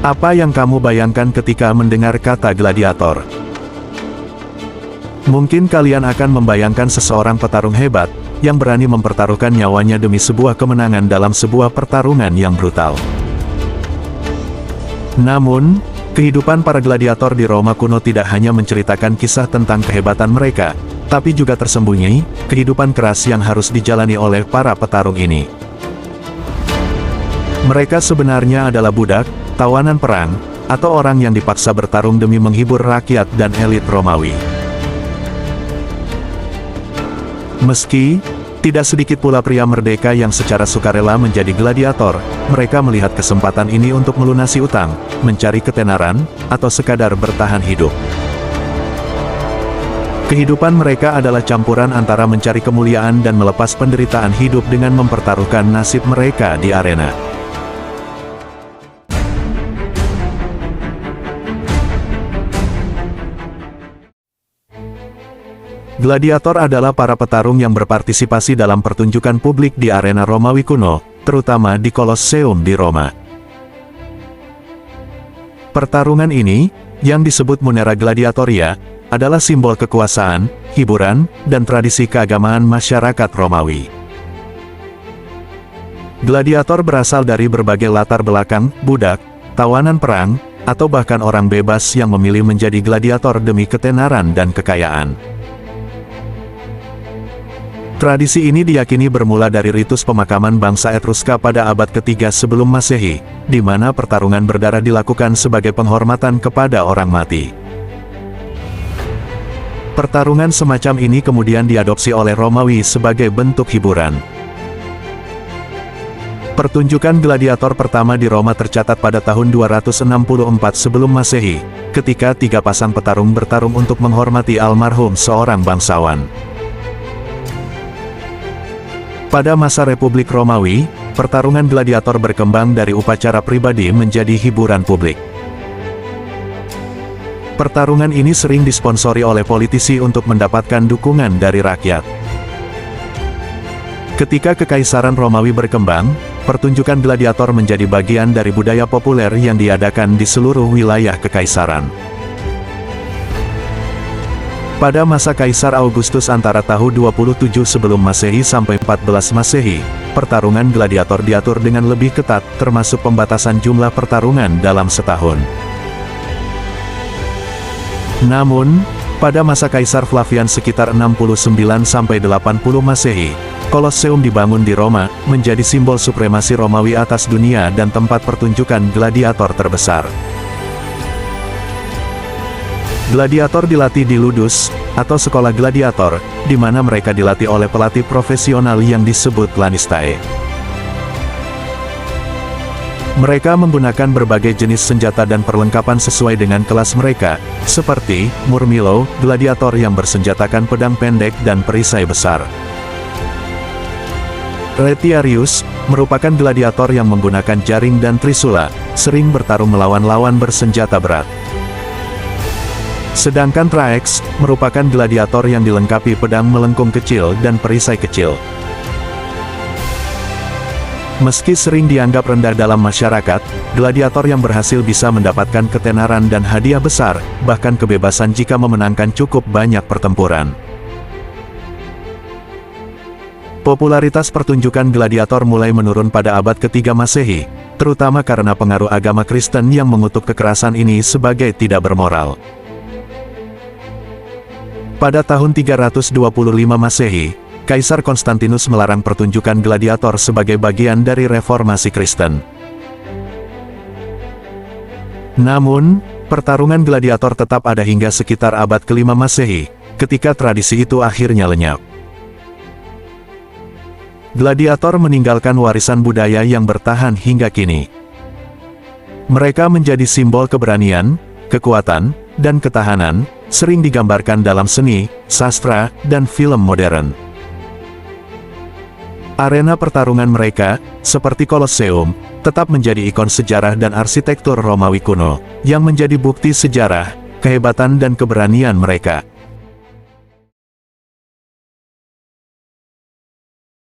Apa yang kamu bayangkan ketika mendengar kata gladiator? Mungkin kalian akan membayangkan seseorang petarung hebat, yang berani mempertaruhkan nyawanya demi sebuah kemenangan dalam sebuah pertarungan yang brutal. Namun, kehidupan para gladiator di Roma kuno tidak hanya menceritakan kisah tentang kehebatan mereka, tapi juga tersembunyi, kehidupan keras yang harus dijalani oleh para petarung ini. Mereka sebenarnya adalah budak, tawanan perang, atau orang yang dipaksa bertarung demi menghibur rakyat dan elit Romawi. Meski tidak sedikit pula pria merdeka yang secara sukarela menjadi gladiator, mereka melihat kesempatan ini untuk melunasi utang, mencari ketenaran, atau sekadar bertahan hidup. Kehidupan mereka adalah campuran antara mencari kemuliaan dan melepas penderitaan hidup dengan mempertaruhkan nasib mereka di arena. Gladiator adalah para petarung yang berpartisipasi dalam pertunjukan publik di arena Romawi kuno, terutama di Kolosseum di Roma. Pertarungan ini, yang disebut Munera Gladiatoria, adalah simbol kekuasaan, hiburan, dan tradisi keagamaan masyarakat Romawi. Gladiator berasal dari berbagai latar belakang, budak, tawanan perang, atau bahkan orang bebas yang memilih menjadi gladiator demi ketenaran dan kekayaan. Tradisi ini diyakini bermula dari ritus pemakaman bangsa Etruska pada abad ketiga sebelum Masehi, di mana pertarungan berdarah dilakukan sebagai penghormatan kepada orang mati. Pertarungan semacam ini kemudian diadopsi oleh Romawi sebagai bentuk hiburan. Pertunjukan gladiator pertama di Roma tercatat pada tahun 264 sebelum Masehi, ketika 3 pasang petarung bertarung untuk menghormati almarhum seorang bangsawan. Pada masa Republik Romawi, pertarungan gladiator berkembang dari upacara pribadi menjadi hiburan publik. Pertarungan ini sering disponsori oleh politisi untuk mendapatkan dukungan dari rakyat. Ketika Kekaisaran Romawi berkembang, pertunjukan gladiator menjadi bagian dari budaya populer yang diadakan di seluruh wilayah Kekaisaran. Pada masa Kaisar Augustus antara tahun 27 sebelum Masehi sampai 14 Masehi, pertarungan gladiator diatur dengan lebih ketat, termasuk pembatasan jumlah pertarungan dalam setahun. Namun, pada masa Kaisar Flavian sekitar 69 sampai 80 Masehi, Kolosseum dibangun di Roma, menjadi simbol supremasi Romawi atas dunia dan tempat pertunjukan gladiator terbesar. Gladiator dilatih di Ludus, atau sekolah gladiator, di mana mereka dilatih oleh pelatih profesional yang disebut lanistae. Mereka menggunakan berbagai jenis senjata dan perlengkapan sesuai dengan kelas mereka, seperti murmillo, gladiator yang bersenjatakan pedang pendek dan perisai besar. Retiarius, merupakan gladiator yang menggunakan jaring dan trisula, sering bertarung melawan lawan bersenjata berat. Sedangkan Traex, merupakan gladiator yang dilengkapi pedang melengkung kecil dan perisai kecil. Meski sering dianggap rendah dalam masyarakat, gladiator yang berhasil bisa mendapatkan ketenaran dan hadiah besar, bahkan kebebasan jika memenangkan cukup banyak pertempuran. Popularitas pertunjukan gladiator mulai menurun pada abad ketiga Masehi, terutama karena pengaruh agama Kristen yang mengutuk kekerasan ini sebagai tidak bermoral. Pada tahun 325 Masehi, Kaisar Konstantinus melarang pertunjukan gladiator sebagai bagian dari reformasi Kristen. Namun, pertarungan gladiator tetap ada hingga sekitar abad ke-5 Masehi, ketika tradisi itu akhirnya lenyap. Gladiator meninggalkan warisan budaya yang bertahan hingga kini. Mereka menjadi simbol keberanian, kekuatan, dan ketahanan, sering digambarkan dalam seni, sastra, dan film modern. Arena pertarungan mereka, seperti Kolosseum, tetap menjadi ikon sejarah dan arsitektur Romawi kuno, yang menjadi bukti sejarah, kehebatan dan keberanian mereka.